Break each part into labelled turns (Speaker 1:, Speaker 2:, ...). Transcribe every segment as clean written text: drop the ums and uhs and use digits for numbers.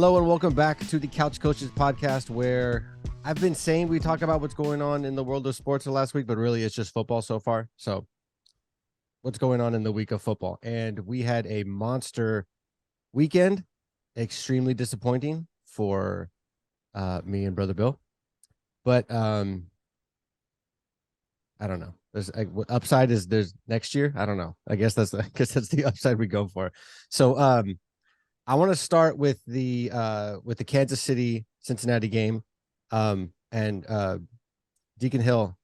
Speaker 1: Hello and welcome back to the Couch Coaches podcast, where I've been saying we talk about what's going on in the world of sports the last week, but really it's just football so far. So what's going on in the week of football? And we had a monster weekend, extremely disappointing for me and Brother Bill. But I don't know. There's upside is there's next year. I don't know. I guess that's the upside we go for. So I want to start with the Kansas City Cincinnati game, and Deacon Hill.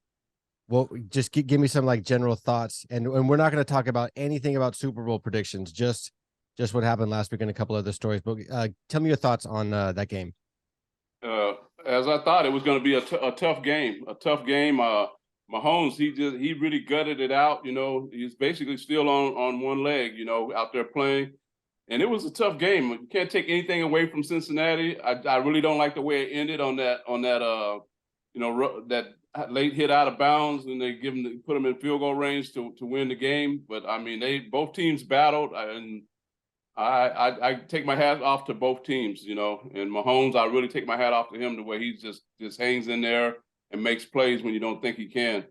Speaker 1: Well, just give me some like general thoughts, and we're not going to talk about anything about Super Bowl predictions, just what happened last week and a couple other stories. But tell me your thoughts on that game.
Speaker 2: As I thought, it was going to be a tough game. Mahomes, he really gutted it out. You know, he's basically still on one leg. You know, out there playing. And it was a tough game. You can't take anything away from Cincinnati. I really don't like the way it ended on that that late hit out of bounds, and they put them in field goal range to win the game. But I mean, both teams battled, and I take my hat off to both teams. You know, and Mahomes, I really take my hat off to him, the way he just hangs in there and makes plays when you don't think he can.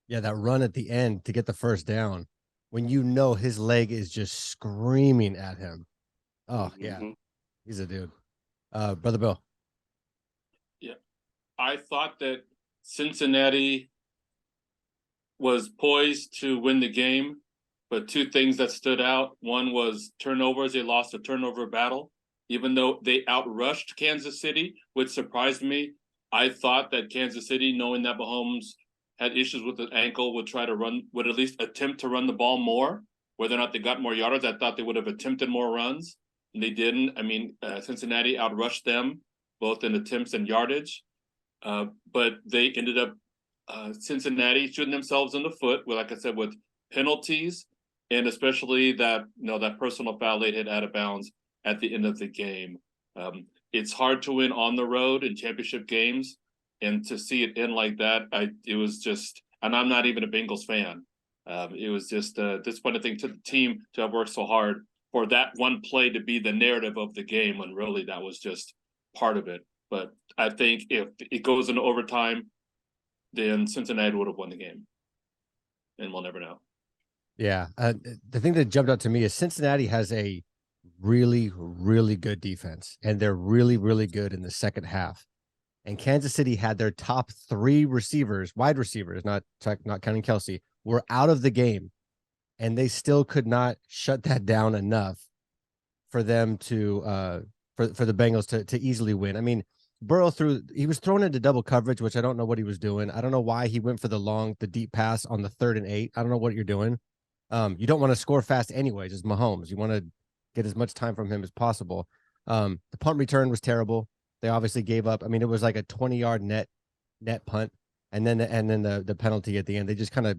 Speaker 1: Yeah, that run at the end to get the first down, when you know his leg is just screaming at him. Oh, yeah. He's a dude. Brother Bill.
Speaker 3: Yeah. I thought that Cincinnati was poised to win the game, but two things that stood out. One was turnovers. They lost a turnover battle, even though they outrushed Kansas City, which surprised me. I thought that Kansas City, knowing that Mahomes had issues with the ankle, would at least attempt to run the ball more. Whether or not they got more yards, I thought they would have attempted more runs, and they didn't. I mean, Cincinnati outrushed them, both in attempts and yardage. But they ended up, Cincinnati shooting themselves in the foot, like I said, with penalties, and especially that personal foul late hit out of bounds at the end of the game. It's hard to win on the road in championship games. And to see it end like that, it was just, and I'm not even a Bengals fan. It was just a disappointing thing to the team to have worked so hard for that one play to be the narrative of the game, when really that was just part of it. But I think if it goes into overtime, then Cincinnati would have won the game, and we'll never know.
Speaker 1: Yeah, the thing that jumped out to me is Cincinnati has a really, really good defense, and they're really, really good in the second half. And Kansas City had their top three receivers, wide receivers, not counting Kelsey, were out of the game, and they still could not shut that down enough for them to for the Bengals to easily win. I mean, Burrow he was thrown into double coverage, which I don't know what he was doing. I don't know why he went for the deep pass on the 3rd and 8. I don't know what you're doing. You don't want to score fast anyways. It's Mahomes. You want to get as much time from him as possible. The punt return was terrible. They obviously gave up. I mean, it was like a 20-yard net punt, and then the penalty at the end. They just kind of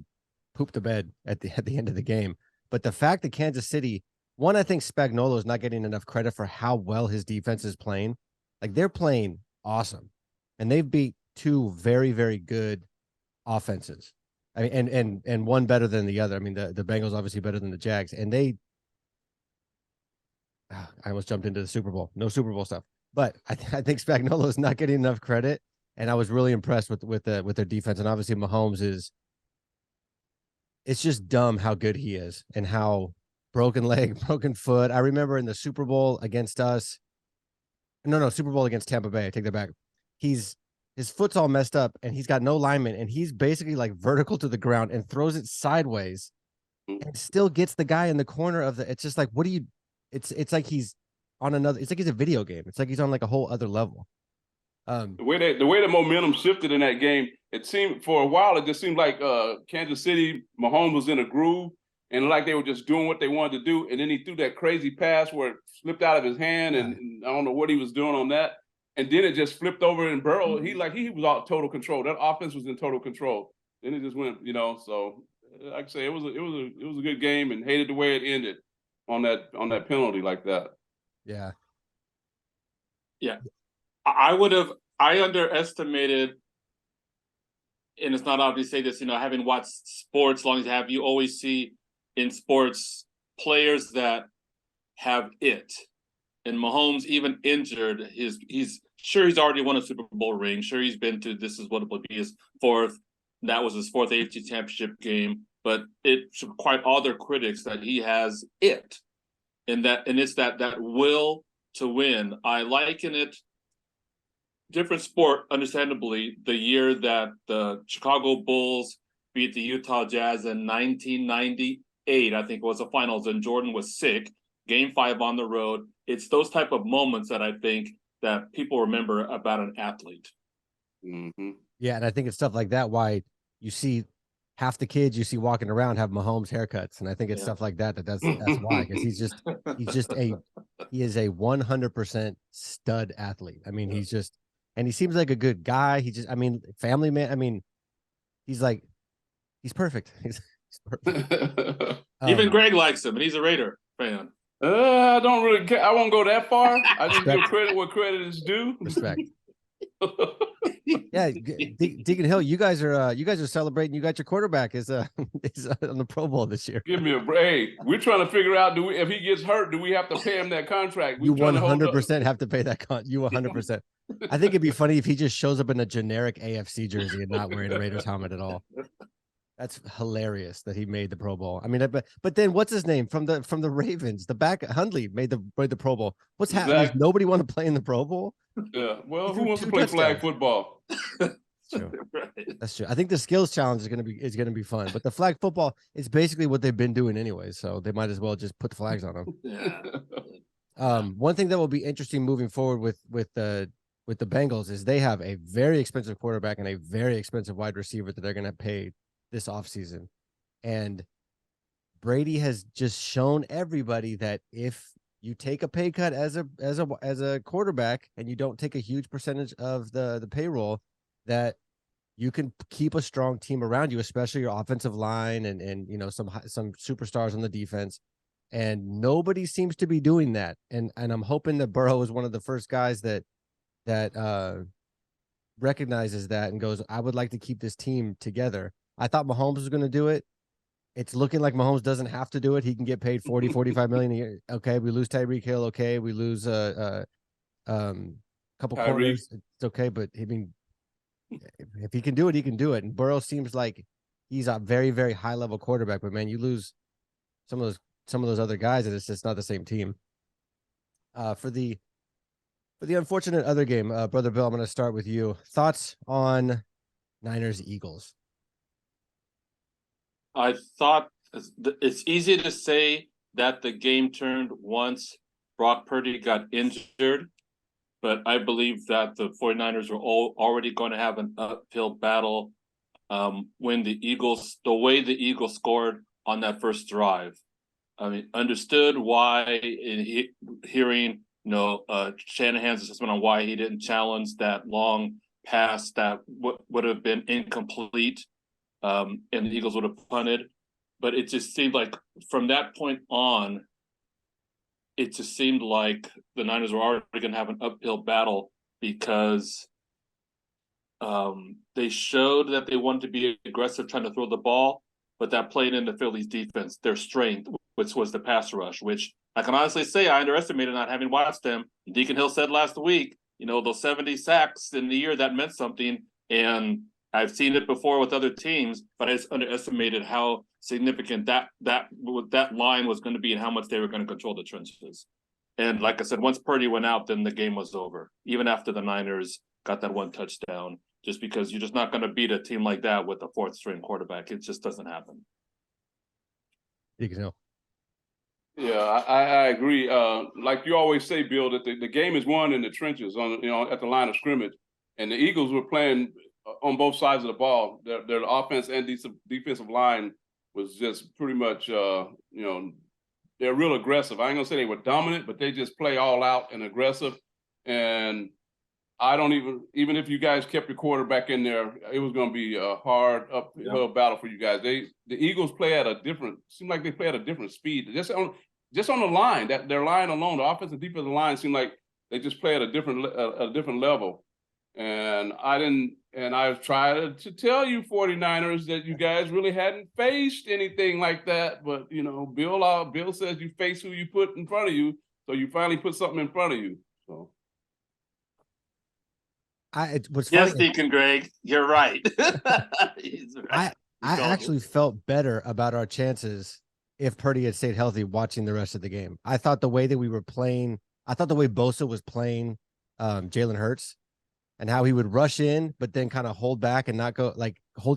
Speaker 1: pooped the bed at the end of the game. But the fact that Kansas City, one, I think Spagnuolo is not getting enough credit for how well his defense is playing. Like, they're playing awesome, and they've beat two very, very good offenses. I mean, and one better than the other. I mean, the Bengals obviously better than the Jags, and I almost jumped into the Super Bowl. No Super Bowl stuff. But I think Spagnuolo is not getting enough credit, and I was really impressed with their defense. And obviously, Mahomes it's just dumb how good he is, and how broken leg, broken foot. I remember in the Super Bowl against us. No, Super Bowl against Tampa Bay. I take that back. His foot's all messed up, and he's got no alignment, and he's basically like vertical to the ground and throws it sideways, and still gets the guy in the corner of the. It's just like, what do you? It's like he's on another. It's like he's a video game. It's like he's on like a whole other level.
Speaker 2: The way the momentum shifted in that game, it seemed for a while, it just seemed like Kansas City, Mahomes was in a groove, and like they were just doing what they wanted to do. And then he threw that crazy pass where it slipped out of his hand, and I don't know what he was doing on that. And then it just flipped over, and Burrow, he was all total control. That offense was in total control. Then it just went, So like I say, it was a good game, and hated the way it ended on that penalty like that.
Speaker 1: Yeah.
Speaker 3: I underestimated, and it's not obvious to say this, having watched sports long as you always see in sports players that have it. And Mahomes, even injured, he's already won a Super Bowl ring. Sure, he's been to, this is what it would be his fourth. That was his fourth AFC championship game. But it should quite all their critics that he has it. And it's that will to win. I liken it, different sport, understandably, the year that the Chicago Bulls beat the Utah Jazz in 1998, I think it was the finals, and Jordan was sick. Game 5 on the road. It's those type of moments that I think that people remember about an athlete.
Speaker 2: Mm-hmm.
Speaker 1: Yeah, and I think it's stuff like that why you see half the kids you see walking around have Mahomes haircuts, and I think it's stuff like that that's why, because he is a 100% stud athlete. I mean, he's just, and he seems like a good guy. He just, I mean, family man. I mean, he's perfect. He's perfect.
Speaker 3: Even Greg likes him, and he's a Raider fan.
Speaker 2: I don't really care. I won't go that far. I just give credit where credit is due.
Speaker 1: Respect. Yeah, Deacon Hill, you guys are celebrating. You got your quarterback is on the Pro Bowl this year.
Speaker 2: Give me a break. Hey, we're trying to figure out, if he gets hurt, do we have to pay him that contract?
Speaker 1: You 100% have to pay that you 100%. I think it'd be funny if he just shows up in a generic AFC jersey and not wearing a Raiders helmet at all. That's hilarious that he made the Pro Bowl. I mean, but then what's his name from the Ravens? The back Hundley made the Pro Bowl. What's happening? Does nobody want to play in the Pro Bowl?
Speaker 2: Yeah. Well, who wants to play flag football?
Speaker 1: That's true. That's true. I think the skills challenge is gonna be fun. But the flag football is basically what they've been doing anyway, so they might as well just put the flags on them.
Speaker 3: Yeah.
Speaker 1: One thing that will be interesting moving forward with the Bengals is they have a very expensive quarterback and a very expensive wide receiver that they're gonna pay this offseason. And Brady has just shown everybody that if you take a pay cut as a quarterback and you don't take a huge percentage of the payroll, that you can keep a strong team around you, especially your offensive line and you know some superstars on the defense. And nobody seems to be doing that. And I'm hoping that Burrow is one of the first guys that recognizes that and goes, I would like to keep this team together. I thought Mahomes was going to do it. It's looking like Mahomes doesn't have to do it. He can get paid 45 million a year. Okay, we lose Tyreek Hill. Okay, we lose couple corners. It's okay, but I mean, if he can do it, he can do it. And Burrow seems like he's a very, very high level quarterback. But man, you lose some of those other guys, and it's just not the same team. For the unfortunate other game, Brother Bill, I'm going to start with you. Thoughts on Niners Eagles?
Speaker 3: I thought it's easy to say that the game turned once Brock Purdy got injured, but I believe that the 49ers were already going to have an uphill battle when the way the Eagles scored on that first drive. I mean, understood why hearing, Shanahan's assessment on why he didn't challenge that long pass that would have been incomplete. And the Eagles would have punted, but it just seemed like from that point on, it just seemed like the Niners were already going to have an uphill battle because they showed that they wanted to be aggressive trying to throw the ball, but that played into Philly's defense, their strength, which was the pass rush, which I can honestly say I underestimated not having watched them. Deacon Hill said last week, those 70 sacks in the year, that meant something, and I've seen it before with other teams, but I just underestimated how significant that line was going to be and how much they were going to control the trenches. And like I said, once Purdy went out, then the game was over. Even after the Niners got that one touchdown, just because you're just not going to beat a team like that with a fourth string quarterback. It just doesn't happen.
Speaker 1: You can know.
Speaker 2: Yeah, I agree. Like you always say, Bill, that the game is won in the trenches at the line of scrimmage, and the Eagles were playing on both sides of the ball. Their offense and defensive line was just pretty much, they're real aggressive. I ain't gonna say they were dominant, but they just play all out and aggressive. And I don't even if you guys kept your quarterback in there, it was gonna be a hard uphill battle for you guys. The Eagles play at a different speed. Just on the line, that their line alone, the offensive defensive line seemed like they just play at a different level. And I've tried to tell you 49ers that you guys really hadn't faced anything like that. But, Bill says you face who you put in front of you. So you finally put something in front of you. So
Speaker 1: What's
Speaker 3: Yes,
Speaker 1: funny,
Speaker 3: Deacon Greg, you're right. He's right.
Speaker 1: I actually felt better about our chances if Purdy had stayed healthy watching the rest of the game. I thought the way that we were playing, I thought the way Bosa was playing Jalen Hurts and how he would rush in, but then kind of hold back and not go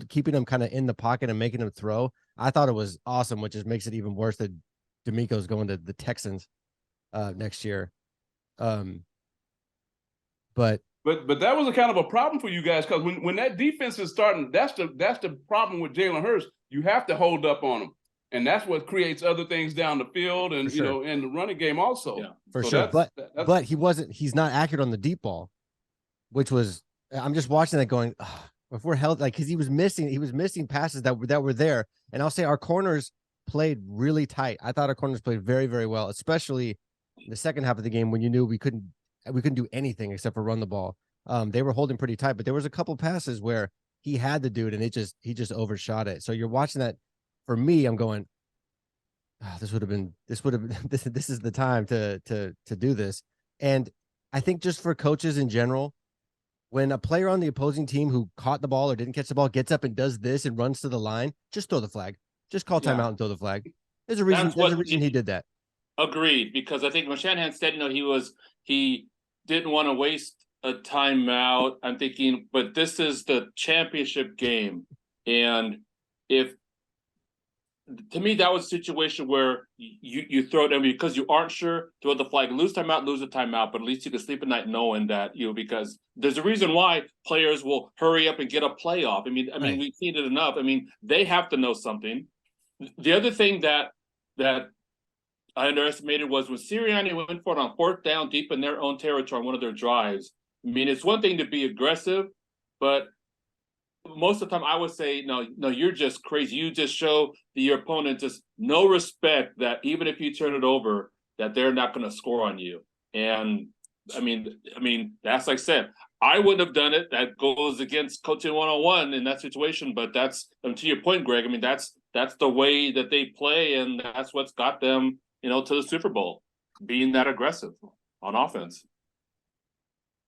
Speaker 1: keeping him kind of in the pocket and making him throw. I thought it was awesome, which just makes it even worse that D'Amico's going to the Texans next year. But
Speaker 2: that was a kind of a problem for you guys, because when that defense is starting, that's the problem with Jalen Hurts. You have to hold up on him, and that's what creates other things down the field, and you know, in the running game also.
Speaker 3: Yeah,
Speaker 1: for sure. But he's not accurate on the deep ball, which was, I'm just watching that going, if we're held, like, because he was missing passes that were there. And I'll say our corners played really tight. I thought our corners played very, very well, especially in the second half of the game when you knew we couldn't do anything except for run the ball. They were holding pretty tight, but there was a couple passes where he had the dude and he just overshot it. So you're watching that. For me, I'm going, this is the time to do this. And I think just for coaches in general, when a player on the opposing team who caught the ball or didn't catch the ball gets up and does this and runs to the line, just throw the flag. Just call timeout and throw the flag. There's a reason. He did that.
Speaker 3: Agreed, because I think when Shanahan said, he didn't want to waste a timeout. I'm thinking, but this is the championship game, and to me, that was a situation where you throw it in because you aren't sure, throw the flag, lose a timeout, but at least you can sleep at night knowing that, because there's a reason why players will hurry up and get a playoff. I mean,
Speaker 1: Right.
Speaker 3: We've seen it enough. I mean, they have to know something. The other thing that I underestimated was when Sirianni went for it on 4th down deep in their own territory on one of their drives. I mean, it's one thing to be aggressive, but most of the time I would say, no, you're just crazy. You just show your opponent just no respect, that even if you turn it over, that they're not going to score on you. And I mean, that's like I said, I wouldn't have done it. That goes against coaching 101 in that situation. But that's, to your point, Greg. I mean, that's the way that they play, and that's what's got them, to the Super Bowl, being that aggressive on offense.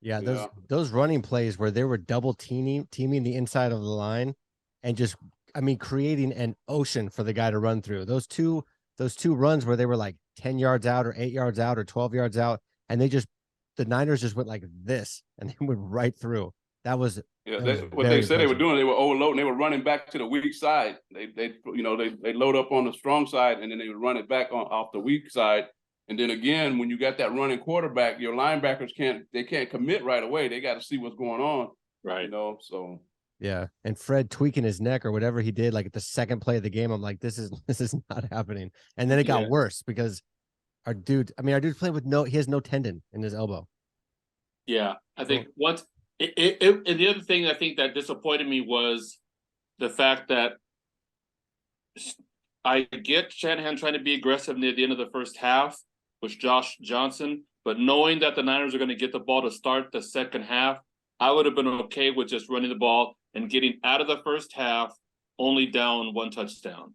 Speaker 1: Yeah, those running plays where they were double teaming the inside of the line and just, creating an ocean for the guy to run through. Those two runs where they were like 10 yards out or 8 yards out or 12 yards out, and the Niners just went like this and they went right through. That was
Speaker 2: what they said they were doing. They were overloading. They were running back to the weak side. They load up on the strong side, and then they would run it back off the weak side. And then again, when you got that running quarterback, your linebackers can't commit right away. They got to see what's going on.
Speaker 3: Right.
Speaker 2: So
Speaker 1: yeah. And Fred tweaking his neck or whatever he did, like at the second play of the game, I'm like, this is not happening. And then it got worse because our dude's playing with he has no tendon in his elbow.
Speaker 3: Yeah. I think and the other thing I think that disappointed me was the fact that I get Shanahan trying to be aggressive near the end of the first half with Josh Johnson, but knowing that the Niners are going to get the ball to start the second half, I would have been okay with just running the ball and getting out of the first half only down 1 touchdown.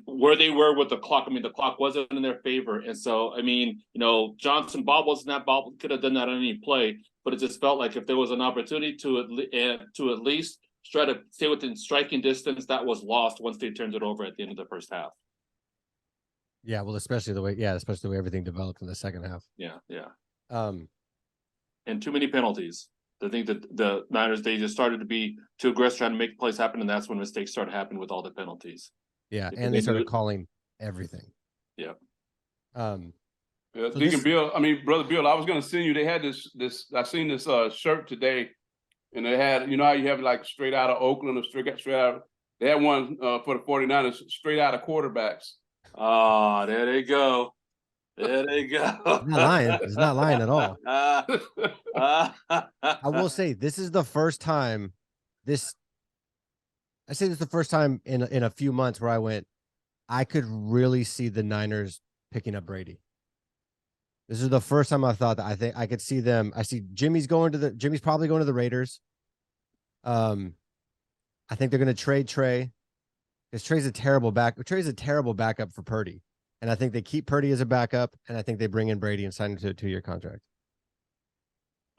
Speaker 3: Where they were with the clock, the clock wasn't in their favor. And so, Johnson bobbles, and that bobble could have done that on any play, but it just felt like if there was an opportunity to at least try to stay within striking distance, that was lost once they turned it over at the end of the first half.
Speaker 1: Yeah, well, especially the way everything developed in the second half.
Speaker 3: Yeah.
Speaker 1: And
Speaker 3: too many penalties. I think that the Niners, they just started to be too aggressive trying to make plays happen, and that's when mistakes started happening with all the penalties.
Speaker 1: Yeah, and they started calling everything.
Speaker 3: Yeah.
Speaker 2: Deacon Bill, Brother Bill, I was going to send you. They had this. I seen this shirt today, and they had, how you have like straight out of Oakland or straight out. They had one for the 49ers, straight out of quarterbacks.
Speaker 3: Oh, there they go. There they go.
Speaker 1: It's not lying at all. I will say this is the first time I say this is the first time in a few months where I went, I could really see the Niners picking up Brady. This is the first time I thought that I think I could see them. I see Jimmy's probably going to the Raiders. I think they're going to trade Trey because Trey's a terrible backup for Purdy. And I think they keep Purdy as a backup, and I think they bring in Brady and sign him to a 2-year contract.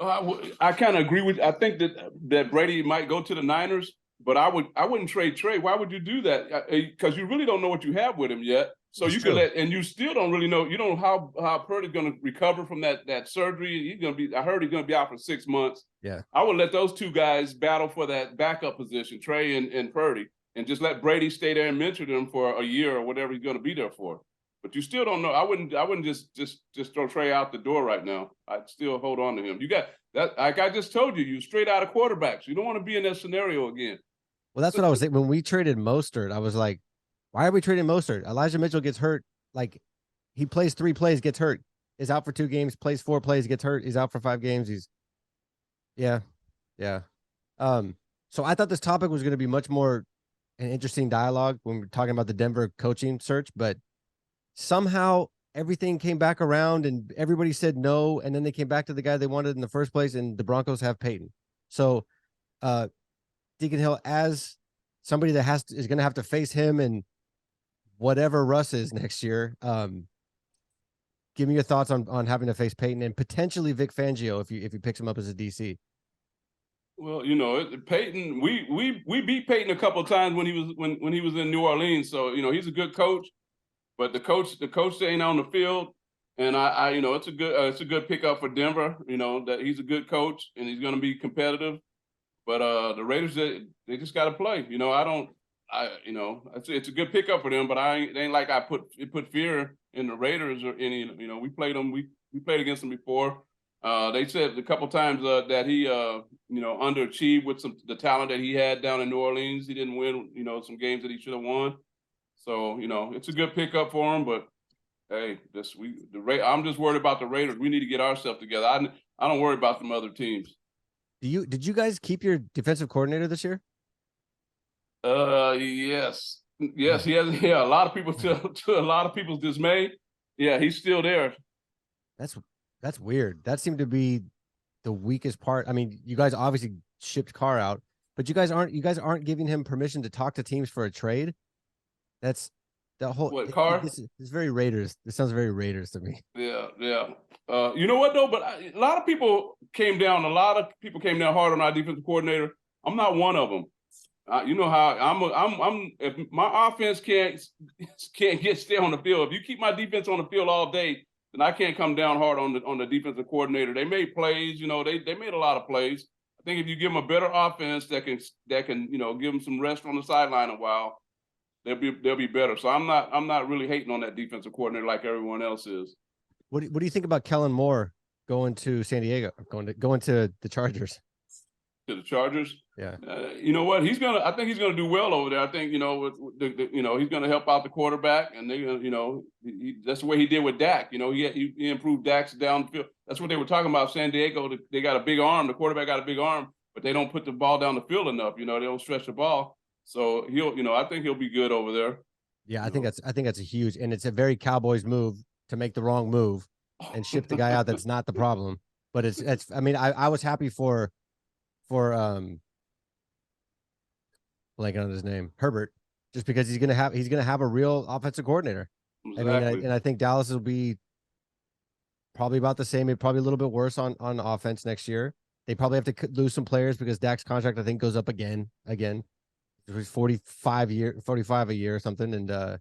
Speaker 2: I kind of agree with. I think that Brady might go to the Niners, but I wouldn't trade Trey. Why would you do that? Because you really don't know what you have with him yet. So
Speaker 1: That's
Speaker 2: you
Speaker 1: true.
Speaker 2: could and you still don't really know. You don't know how Purdy's going to recover from that surgery. He's going to be. I heard he's going to be out for 6 months.
Speaker 1: Yeah.
Speaker 2: I would let those two guys battle for that backup position, Trey and Purdy, and just let Brady stay there and mentor them for a year or whatever he's going to be there for. But you still don't know. I wouldn't just throw Trey out the door right now. I'd still hold on to him. You got that. Like I just told you, you straight out of quarterbacks. You don't want to be in that scenario again.
Speaker 1: Well, that's what I was saying. When we traded Mostert, I was like, why are we trading Mostert? Elijah Mitchell gets hurt. Like, he plays 3 plays, gets hurt, is out for 2 games, plays 4 plays, gets hurt. He's out for 5 games. Yeah. So I thought this topic was going to be much more an interesting dialogue when we're talking about the Denver coaching search, but somehow everything came back around and everybody said no. And then they came back to the guy they wanted in the first place, and the Broncos have Payton. So, Deacon Hill, as somebody that is going to have to face him and whatever Russ is next year, give me your thoughts on having to face Payton and potentially Vic Fangio if he picks him up as a DC.
Speaker 2: Well, Payton, we beat Payton a couple of times when he was in New Orleans. So he's a good coach, but the coach ain't on the field, and I it's a good pickup for Denver. That he's a good coach and he's going to be competitive. But the Raiders, they just got to play. It's a good pickup for them. But it ain't like I put fear in the Raiders or any. We played them. We played against them before. They said a couple times that he underachieved with the talent that he had down in New Orleans. He didn't win some games that he should have won. So it's a good pickup for him. But hey, I'm just worried about the Raiders. We need to get ourselves together. I don't worry about them other teams.
Speaker 1: Did you guys keep your defensive coordinator this year?
Speaker 2: Yes. He has. Yeah, a lot of people to a lot of people's dismay. Yeah, he's still there.
Speaker 1: That's weird. That seemed to be the weakest part. I mean, you guys obviously shipped Carr out, but you guys aren't giving him permission to talk to teams for a trade. That's the whole.
Speaker 2: What, Carr?
Speaker 1: This is very Raiders. This sounds very Raiders to me.
Speaker 2: Yeah. You know what though? But a lot of people came down hard on our defensive coordinator. I'm not one of them. You know how I'm. If my offense can't stay on the field, if you keep my defense on the field all day, then I can't come down hard on the defensive coordinator. They made plays. They made a lot of plays. I think if you give them a better offense that can give them some rest on the sideline a while, they'll be better. So I'm not really hating on that defensive coordinator like everyone else is.
Speaker 1: What do you think about Kellen Moore going to San Diego, going to the Chargers?
Speaker 2: To the Chargers?
Speaker 1: Yeah.
Speaker 2: You know what? I think he's gonna do well over there. I think he's gonna help out the quarterback, and that's the way he did with Dak. He improved Dak's down the field. That's what they were talking about. San Diego, they got a big arm. The quarterback got a big arm, but they don't put the ball down the field enough. They don't stretch the ball. So I think he'll be good over there.
Speaker 1: Yeah, I think that's a huge, and it's a very Cowboys move to make the wrong move and ship the guy out. That's not the problem, but it's. I mean, I was happy for blanking on his name, Herbert, just because he's gonna have a real offensive coordinator.
Speaker 2: Exactly.
Speaker 1: I mean, and I think Dallas will be probably about the same, maybe probably a little bit worse on offense next year. They probably have to lose some players because Dak's contract I think goes up again. It was 45 a year or something, and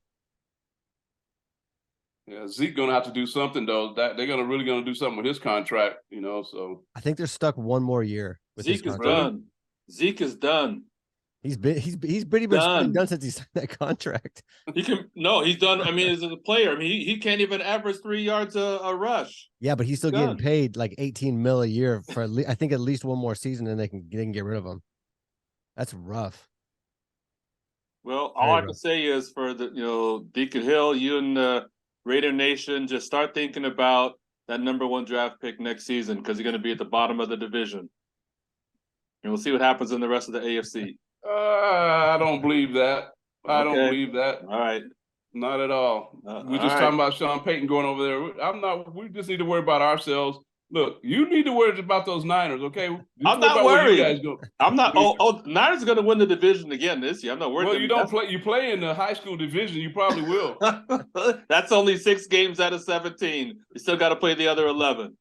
Speaker 2: yeah, Zeke gonna have to do something though. That they're really gonna do something with his contract. So
Speaker 1: I think they're stuck one more year with
Speaker 3: Zeke
Speaker 1: his
Speaker 3: is
Speaker 1: contract.
Speaker 3: done. Zeke is done.
Speaker 1: He's pretty much done since he signed that contract.
Speaker 3: He's done. I mean, as a player, I mean, he can't even average 3 yards a rush.
Speaker 1: Yeah, but he's still getting paid like $18 million a year for I think at least one more season, and they can get rid of him. That's rough.
Speaker 3: Well, all I can say is for the Deacon Hill, you and the Raider Nation, just start thinking about that #1 draft pick next season because you're going to be at the bottom of the division, and we'll see what happens in the rest of the AFC.
Speaker 2: I don't believe that. I don't
Speaker 3: Okay.
Speaker 2: believe that.
Speaker 3: All right.
Speaker 2: Not at all. We're just
Speaker 3: all
Speaker 2: talking about Sean Payton going over there. We just need to worry about ourselves. Look, you need to worry about those Niners, okay?
Speaker 3: I'm not
Speaker 2: about where you
Speaker 3: worried.
Speaker 2: guys go.
Speaker 3: I'm not. Niners are going to win the division again this year. I'm not worried.
Speaker 2: Well, you don't play. You play in the high school division. You probably will.
Speaker 3: That's only 6 games out of 17. You still got to play the other 11.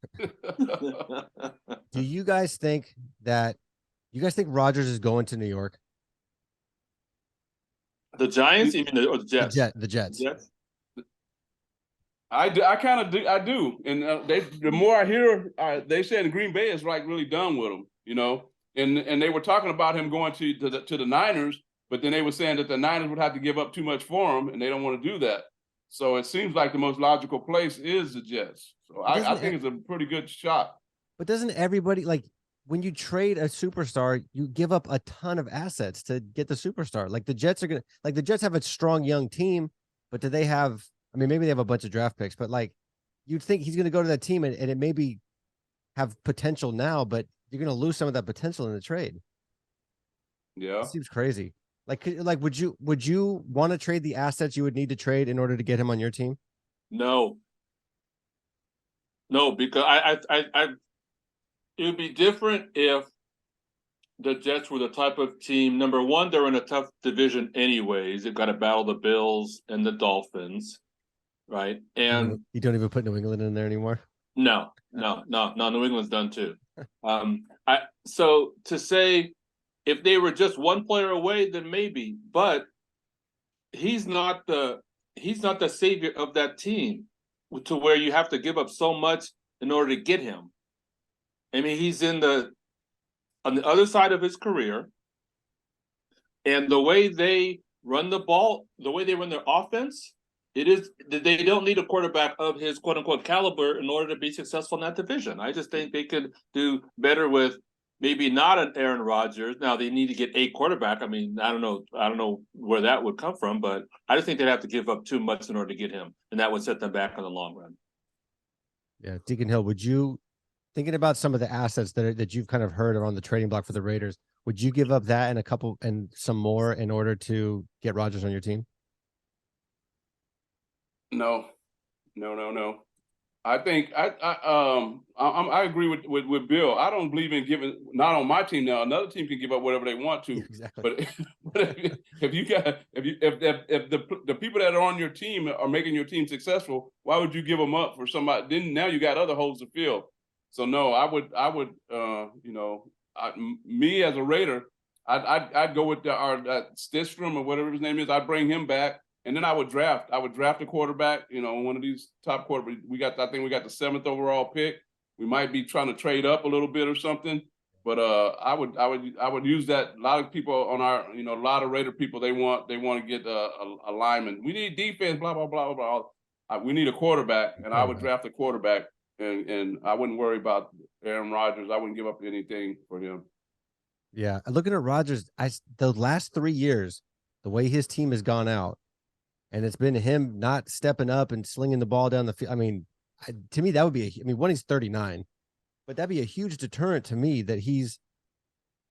Speaker 1: Do you guys think Rodgers is going to New York?
Speaker 3: The Giants, you mean, or the Jets?
Speaker 1: The Jets.
Speaker 3: Jets?
Speaker 2: I do. I kind of do. I do. And the more I hear, they said Green Bay is like really done with him, you know. And they were talking about him going to the Niners, but then they were saying that the Niners would have to give up too much for him, and they don't want to do that. So it seems like the most logical place is the Jets. So I think it's a pretty good shot.
Speaker 1: But doesn't everybody, like, when you trade a superstar, you give up a ton of assets to get the superstar? Like the Jets have a strong young team, but do they have? I mean, maybe they have a bunch of draft picks, but like, you'd think he's going to go to that team and it maybe have potential now, but you're going to lose some of that potential in the trade.
Speaker 2: Yeah,
Speaker 1: it seems crazy. Like, would you want to trade the assets you would need to trade in order to get him on your team?
Speaker 3: No, because I it would be different if the Jets were the type of team. Number one, they're in a tough division anyways. They've got to battle the Bills and the Dolphins, right? And
Speaker 1: you don't even put New England in there anymore.
Speaker 3: No. New England's done too. So to say if they were just one player away, then maybe, but he's not the savior of that team to where you have to give up so much in order to get him. I mean, he's on the other side of his career, and the way they run the ball, the way they run their offense, they don't need a quarterback of his quote unquote caliber in order to be successful in that division. I just think they could do better with maybe not an Aaron Rodgers. Now they need to get a quarterback. I mean, I don't know where that would come from, but I just think they'd have to give up too much in order to get him, and that would set them back in the long run.
Speaker 1: Yeah, Deacon Hill, would you, thinking about some of the assets that you've kind of heard are on the trading block for the Raiders, would you give up that and some more in order to get Rodgers on your team?
Speaker 2: No. I think I agree with Bill. I don't believe in giving. Not on my team now. Another team can give up whatever they want to.
Speaker 1: Exactly.
Speaker 2: But if the people that are on your team are making your team successful, why would you give them up for somebody? Then now you got other holes to fill. So no, I would me as a Raider, I'd go with that Stidstrom or whatever his name is. I'd bring him back. And then I would draft a quarterback, one of these top quarterbacks. I think we got the 7th overall pick. We might be trying to trade up a little bit or something, but I would use that. A lot of people on our, a lot of Raider people, they want to get a lineman. We need defense, blah blah blah blah blah. We need a quarterback, and I would draft a quarterback, and I wouldn't worry about Aaron Rodgers. I wouldn't give up anything for him.
Speaker 1: Yeah, looking at Rodgers, the last 3 years, the way his team has gone out. And it's been him not stepping up and slinging the ball down the field. I mean, to me, that would be one, he's 39, but that'd be a huge deterrent to me that he's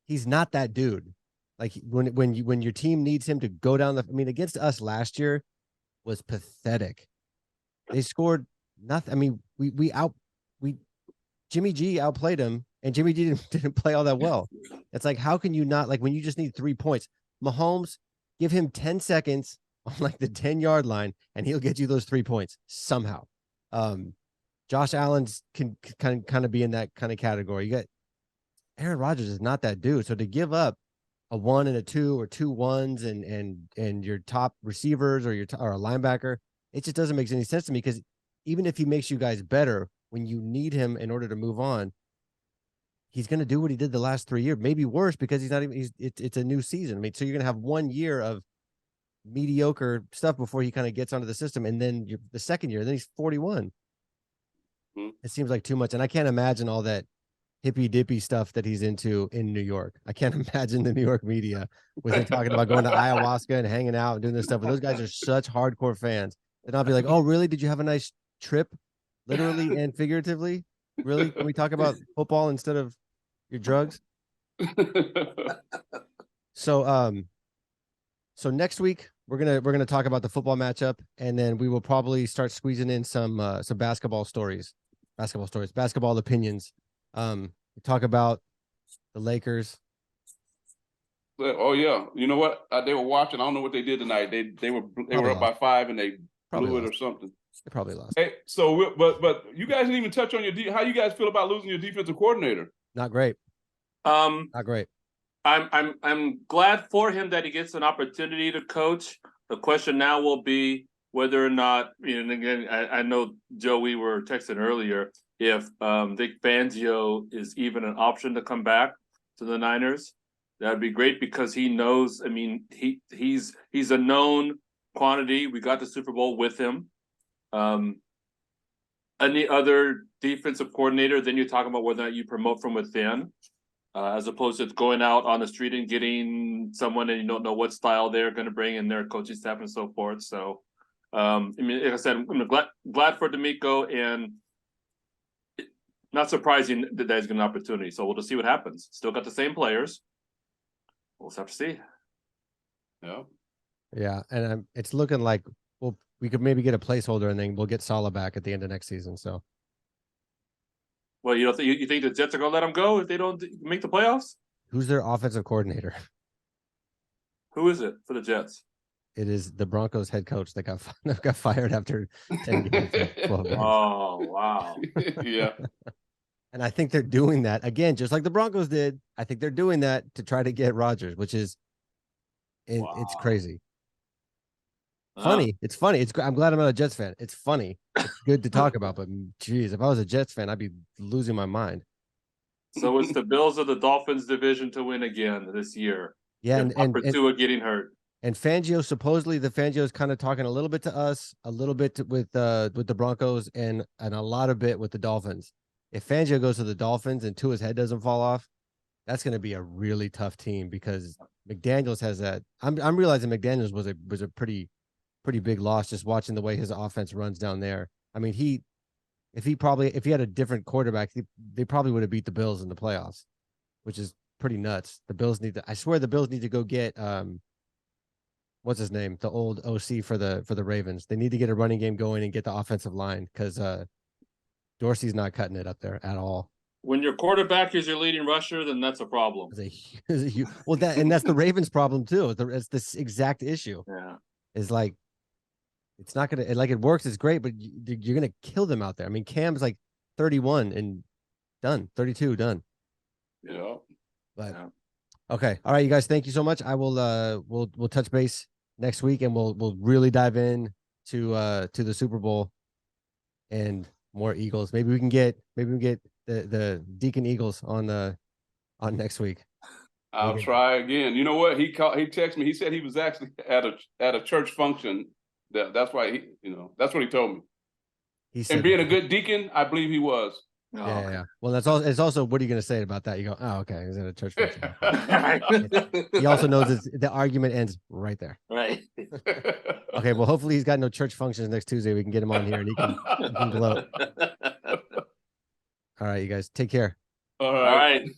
Speaker 1: not that dude. Like when your team needs him to go down against us last year was pathetic. They scored nothing. I mean, Jimmy G outplayed him, and Jimmy G didn't play all that well. It's like, how can you not, like, when you just need 3 points, Mahomes, give him 10 seconds on like the 10-yard line, and he'll get you those 3 points somehow. Josh Allen's can kind of be in that kind of category. You got Aaron Rodgers is not that dude. So to give up a 1 and a 2 or 2 1s and your top receivers or or a linebacker, it just doesn't make any sense to me, because even if he makes you guys better, when you need him in order to move on, he's going to do what he did the last 3 years, maybe worse, because it's a new season. I mean, so you're going to have 1 year of mediocre stuff before he kind of gets onto the system, and then the second year, then he's 41. It seems like too much, and I can't imagine all that hippy dippy stuff that he's into in New York. I can't imagine the New York media with him talking about going to ayahuasca and hanging out and doing this stuff. But those guys are such hardcore fans. And I'll be like, oh, really? Did you have a nice trip, literally and figuratively? Really? Can we talk about football instead of your drugs? So next week we're gonna talk about the football matchup, and then we will probably start squeezing in some basketball stories. basketball stories, basketball opinions. We talk about the Lakers.
Speaker 2: Oh yeah, you know what? They were watching. I don't know what they did tonight. They were up by 5 and they blew it or something.
Speaker 1: They probably lost.
Speaker 2: Hey, so but you guys didn't even touch on how you guys feel about losing your defensive coordinator.
Speaker 1: Not great.
Speaker 3: Not
Speaker 1: great.
Speaker 3: I'm glad for him that he gets an opportunity to coach. The question now will be whether or not, and again, I know Joe, we were texting earlier, if Vic Fangio is even an option to come back to the Niners. That'd be great because he knows. I mean, he's a known quantity. We got the Super Bowl with him. Any other defensive coordinator, then you're talking about whether or not you promote from within. As opposed to going out on the street and getting someone and you don't know what style they're going to bring in their coaching staff and so forth. So, I mean, like I said, I'm glad for D'Amico, and not surprising that he's got an opportunity. So we'll just see what happens. Still got the same players. We'll just have to see.
Speaker 1: Yeah, and it's looking like we could maybe get a placeholder and then we'll get Saleh back at the end of next season. So.
Speaker 3: Well, you think the Jets are going to let him go if they don't make the playoffs?
Speaker 1: Who's their offensive coordinator?
Speaker 3: Who is it for the Jets?
Speaker 1: It is the Broncos head coach that got fired after 10 games. 12 games.
Speaker 3: Oh, wow.
Speaker 2: Yeah.
Speaker 1: And I think they're doing that again, just like the Broncos did. I think they're doing that to try to get Rodgers, which is it's crazy. Funny. It's funny. I'm glad I'm not a Jets fan. It's funny. It's good to talk about, but geez, if I was a Jets fan, I'd be losing my mind.
Speaker 3: So it's the Bills of the Dolphins division to win again this year.
Speaker 1: Yeah, and
Speaker 3: Tua getting hurt.
Speaker 1: And Fangio, supposedly the Fangio is kind of talking a little bit to us, a little bit with the Broncos, and a lot of bit with the Dolphins. If Fangio goes to the Dolphins and Tua's head doesn't fall off, that's going to be a really tough team because McDaniels has that. I'm realizing McDaniels was a pretty big loss just watching the way his offense runs down there. I mean, if he had a different quarterback, they probably would have beat the Bills in the playoffs, which is pretty nuts. I swear the Bills need to go get what's his name? The old OC for the Ravens. They need to get a running game going and get the offensive line because Dorsey's not cutting it up there at all.
Speaker 3: When your quarterback is your leading rusher, then that's a problem.
Speaker 1: That's the Ravens' problem too. It's this exact issue.
Speaker 3: Yeah,
Speaker 1: it's like it's not gonna it works. It's great, but you're gonna kill them out there. I mean, Cam's like 31 and done, 32 done.
Speaker 2: Yeah,
Speaker 1: but okay, all right, you guys. Thank you so much. I will we'll touch base next week and we'll really dive in to the Super Bowl and more Eagles. Maybe we can get the Deacon Eagles on next week.
Speaker 2: I'll try again. You know what? He texted me. He said he was actually at a church function. That's why that's what he told me. He said, and being a good deacon, I believe he was.
Speaker 1: Yeah. Well, that's all. It's also, what are you going to say about that? You go, oh, okay, he's at a church function. He also knows the argument ends right there.
Speaker 3: Right.
Speaker 1: Okay. Well, hopefully he's got no church functions next Tuesday. We can get him on here and he can gloat. All right, you guys, take care.
Speaker 2: All right.